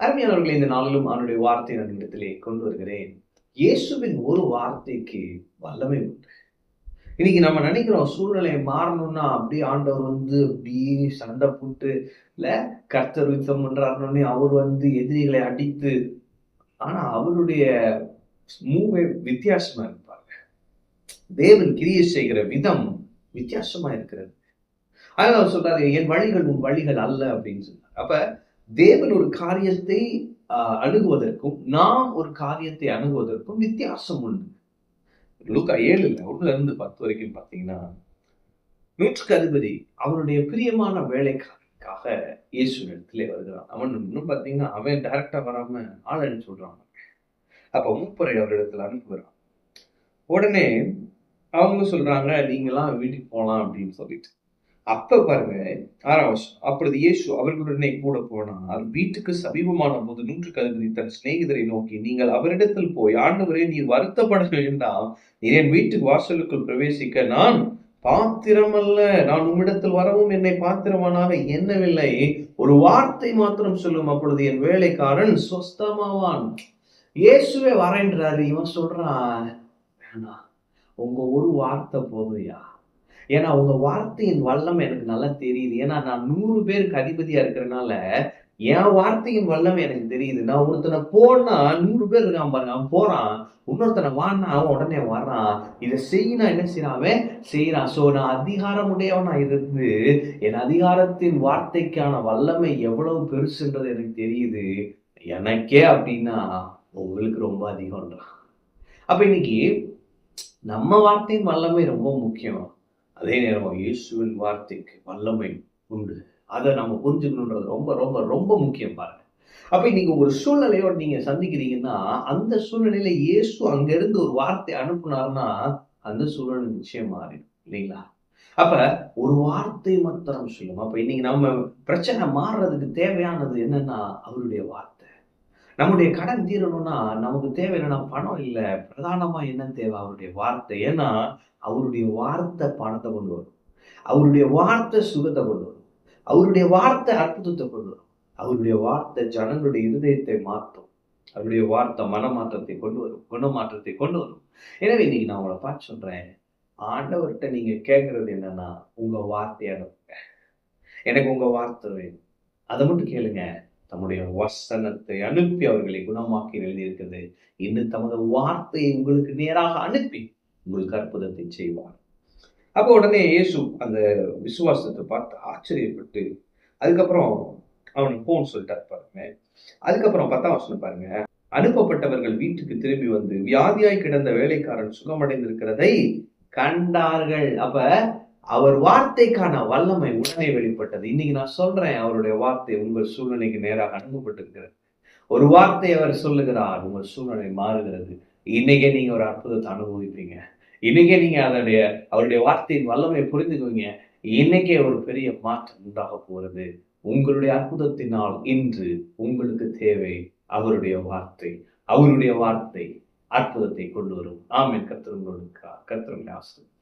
அருமையானவர்களே, இந்த நாளிலும் அவனுடைய வார்த்தை நான் இடத்திலே கொண்டு வருகிறேன். இயேசுவின் ஒரு வார்த்தைக்கு வல்லமை உண்டு. இன்னைக்கு நம்ம நினைக்கிறோம் சூழ்நிலை மாறணும்னா அப்படியே ஆண்டவர் அப்படியே சண்டை போட்டு இல்ல கர்த்தர் யுத்தம் பண்றாருன்னு அவர் எதிரிகளை அடித்து, ஆனா அவருடைய மூவே வித்தியாசமா இருப்பாங்க. தேவன் கிரியை செய்கிற விதம் வித்தியாசமா இருக்கிறது. அதனால அவர் சொல்றாரு, என் வழிகள் உன் வழிகள் அல்ல அப்படின்னு சொன்னார். அப்ப தேவன் ஒரு காரியத்தை அணுகுவதற்கும் நாம் ஒரு காரியத்தை அணுகுவதற்கும் வித்தியாசம் உண்டு. லூக்கா 7:1-10 வரைக்கும் பாத்தீங்கன்னா, நூற்றுக்கு அதிபதி அவனுடைய பிரியமான வேலைக்காக இயேசு இடத்திலே வருகிறான். அவன் இன்னும் பாத்தீங்கன்னா அவன் டைரக்டா வராம ஆள் அனுப்பிச்சு விடுறான். அப்ப மூப்பரை அவரிடத்துல அனுப்புகிறான். உடனே அவங்க சொல்றாங்க, நீங்களாம் வீட்டுக்கு போலாம் அப்படின்னு சொல்லிட்டு. அப்ப பாருங்க 6ஆம் வருஷம், அப்பொழுது இயேசு அவர்களுடனே கூட போனார். வீட்டுக்கு சமீபமான போது நூற்றுக்கு அதிபதி தன் சிநேகிதரை நோக்கி, நீங்கள் அவரிடத்தில் போய், ஆண்டவரே நீர் வருத்தப்பட வேண்டாம், நீர் என் வீட்டுக்கு வாசலுக்குள் பிரவேசிக்க நான் பாத்திரமல்ல, நான் உம்மிடத்தில் வரவும் என்னை பாத்திரமானாக எண்ணவில்லை, ஒரு வார்த்தை மாத்திரம் சொல்லும், அப்பொழுது என் வேலைக்காரன் சொஸ்தமாவான். இயேசுவே வரேன்றாரு. இவன் சொல்றான், வேணாம், உங்க ஒரு வார்த்தை போதுயா. ஏன்னா உங்க வார்த்தையின் வல்லமை எனக்கு நல்லா தெரியுது. ஏன்னா நான் 100 பேருக்கு அதிபதியா இருக்கிறதுனால என் வார்த்தையின் வல்லமை எனக்கு தெரியுது. நான் ஒருத்தனை போனா 100 பேர் இருக்கான் பாருங்க, அவன் போறான். இன்னொருத்தனை வானா அவன் உடனே வர்றான். இதை செய்யினா என்ன செய்யறான், அவன் செய்யறான். சோ நான் அதிகாரம் உடையவனா இருந்து என் அதிகாரத்தின் வார்த்தைக்கான வல்லமை எவ்வளவு பெருசுன்றது எனக்கு தெரியுது. எனக்கே அப்படின்னா உங்களுக்கு ரொம்ப அதிகம்ன்றான். அப்ப இன்னைக்கு நம்ம வார்த்தையின் வல்லமை ரொம்ப முக்கியம். அதே நேரம் இயேசுவின் வார்த்தைக்கு வல்லமை உண்டு. அதை நம்ம புரிஞ்சுக்கணுன்றது ரொம்ப ரொம்ப ரொம்ப முக்கியம் பாருங்க. அப்ப இன்னைக்கு ஒரு சூழ்நிலையோட நீங்க சந்திக்கிறீங்கன்னா, அந்த சூழ்நிலையில இயேசு அங்க இருந்து ஒரு வார்த்தை அனுப்புனாருன்னா அந்த சூழ்நிலை நிச்சயம் மாறிடும் இல்லைங்களா? அப்ப ஒரு வார்த்தை மாத்திரம் சொல்லும். அப்ப இன்னைக்கு நம்ம பிரச்சனை மாறுறதுக்கு தேவையானது என்னன்னா அவருடைய வார்த்தை. நம்முடைய கடன் தீரணும்னா நமக்கு தேவை என்னன்னா பணம் இல்லை, பிரதானமா என்ன தேவை, அவருடைய வார்த்தை. ஏன்னா அவருடைய வார்த்தை பணத்தை கொண்டு வரும், அவருடைய வார்த்தை சுகத்தை கொண்டு வரும், அவருடைய வார்த்தை அற்புதத்தை கொண்டு வரும், அவருடைய வார்த்தை ஜனங்களுடைய இருதயத்தை மாற்றும், அவருடைய வார்த்தை மனமாற்றத்தை கொண்டு வரும், குணமாற்றத்தை கொண்டு வரும். எனவே இன்னைக்கு நான் உங்களை பார்த்து சொல்றேன், ஆண்டவர்கிட்ட நீங்க கேட்கறது என்னன்னா உங்க வார்த்தையை அனுப்புங்க, எனக்கு உங்க வார்த்தை வேணும், அதை மட்டும் கேளுங்க. தம்முடைய வசனத்தை அனுப்பி அவர்களை குணமாக்கி எழுதியிருக்கிறது. இன்னும் தமது வார்த்தையை உங்களுக்கு நேராக அனுப்பி உங்களுக்கு அற்புதத்தை செய்வார். அப்ப உடனே இயேசு அந்த விசுவாசத்தை பார்த்து ஆச்சரியப்பட்டு அதுக்கப்புறம் அவனுக்கு போன்னு சொல்லிட்டாரு பாருங்க. அதுக்கப்புறம் 10ஆம் வசனம் பாருங்க, அனுப்பப்பட்டவர்கள் வீட்டுக்கு திரும்பி வந்து வியாதியாய் கிடந்த வேலைக்காரன் சுகமடைந்திருக்கிறதை கண்டார்கள். அப்ப அவர் வார்த்தைக்கான வல்லமை உடனே வெளிப்பட்டது. இன்னைக்கு நான் சொல்றேன், அவருடைய வார்த்தை உங்கள் சூழ்நிலைக்கு நேராக அனுப்பப்பட்டிருக்கிறது. ஒரு வார்த்தை அவர் சொல்லுகிறார், உங்கள் சூழ்நிலை மாறுகிறது. இன்னைக்கே நீங்க ஒரு அற்புதத்தை அனுபவிப்பீங்க. இன்னைக்கே நீங்க அவருடைய வார்த்தையின் வல்லமை புரிந்துக்குவீங்க. இன்னைக்கே ஒரு பெரிய மாற்றம் உண்டாக போகிறது. உங்களுடைய அற்புதத்தினால் இன்று உங்களுக்கு தேவை அவருடைய வார்த்தை. அவருடைய வார்த்தை அற்புதத்தை கொண்டு வரும். ஆமென். கர்த்தர் உங்களோடு இருக்கிறார். கர்த்தர் உங்களை ஆசீர்வதிப்பார்.